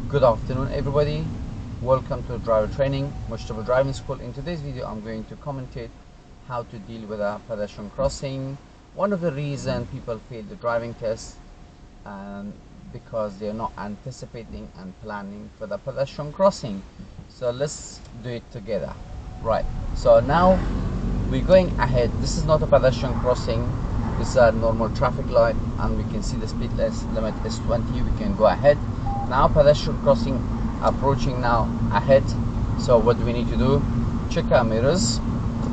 Good afternoon everybody, welcome to driver training Mushtaba driving school. In today's video I'm going to commentate how to deal with a pedestrian crossing. One of the reasons people fail the driving test because they're not anticipating and planning for the pedestrian crossing. So let's do it together. Right, so now we're going ahead. This is not a pedestrian crossing, this is a normal traffic light and we can see the speed limit is 20. We can go ahead. Now pedestrian crossing approaching now ahead. So what do we need to do? Check our mirrors,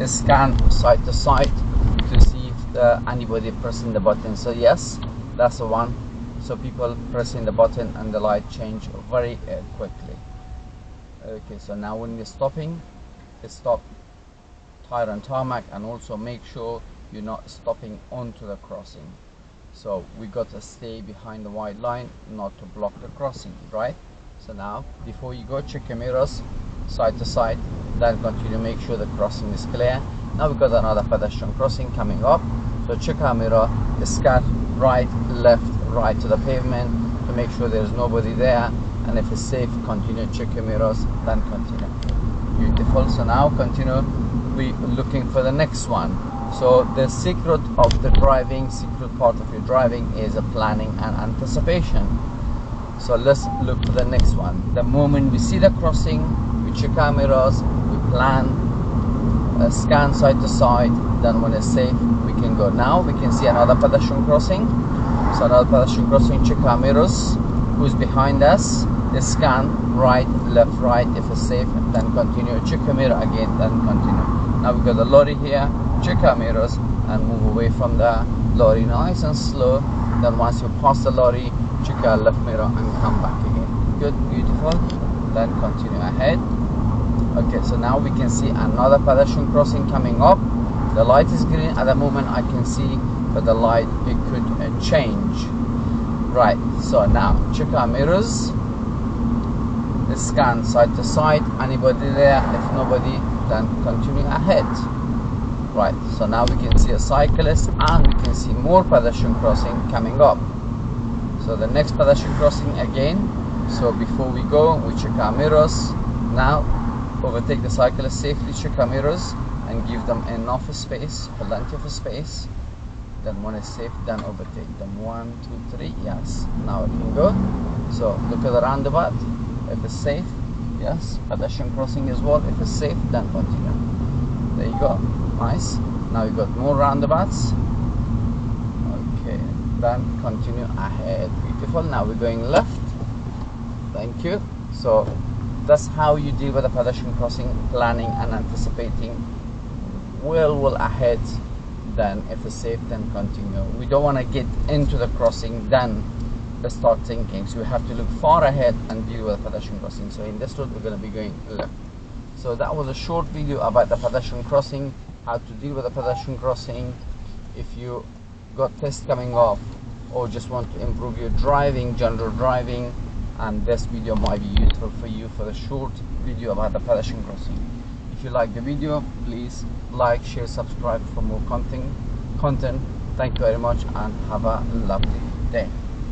scan side to side to see if anybody pressing the button. So yes, that's the one. So people pressing the button and the light change very quickly. Okay, so now when we're stopping, stop tire and tarmac, and also make sure you're not stopping onto the crossing. So we got to stay behind the white line, not to block the crossing, right? So now before you go, check your mirrors side to side, then continue, make sure the crossing is clear. Now we got another pedestrian crossing coming up, so check our mirror, scan right, left, right to the pavement to make sure there's nobody there, and if it's safe, continue, check your mirrors, then continue. Beautiful. So now continue, we looking for the next one. So the secret of the driving, secret part of your driving is a planning and anticipation. So let's look for the next one. The moment we see the crossing, we check our mirrors, we plan, scan side to side, then when it's safe, we can go. Now we can see another pedestrian crossing. So another pedestrian crossing, check our mirrors, who's behind us, scan right, left, right, if it's safe, then continue, check your mirror again, then continue. Now we got the lorry here, check our mirrors and move away from the lorry nice and slow. Then once you pass the lorry, check our left mirror and come back again. Good, beautiful. Then continue ahead. Okay, so now we can see another pedestrian crossing coming up. The light is green at the moment, I can see, but the light, it could change. Right, so now check our mirrors, scan side to side, anybody there? If nobody, then continue ahead. Right, so now we can see a cyclist and we can see more pedestrian crossing coming up. So the next pedestrian crossing again. So before we go, we check our mirrors. Now overtake the cyclist safely, check our mirrors and give them enough space, plenty of space. Then when it's safe, then overtake them. 1, 2, 3, yes, now it can go. So look at the roundabout, if it's safe, yes, pedestrian crossing as well, if it's safe, then continue. There you go, nice. Now you got more roundabouts. Okay, then continue ahead. Beautiful. Now we're going left. Thank you. So that's how you deal with a pedestrian crossing, planning and anticipating well ahead. Then if it's safe, then continue. We don't want to get into the crossing then start thinking, so we have to look far ahead and deal with the pedestrian crossing. So in this road we're going to be going left. So that was a short video about the pedestrian crossing, how to deal with the pedestrian crossing. If you got tests coming up or just want to improve your driving, general driving, and this video might be useful for you for the short video about the pedestrian crossing. If you like the video, please like, share, subscribe for more content. Thank you very much and have a lovely day.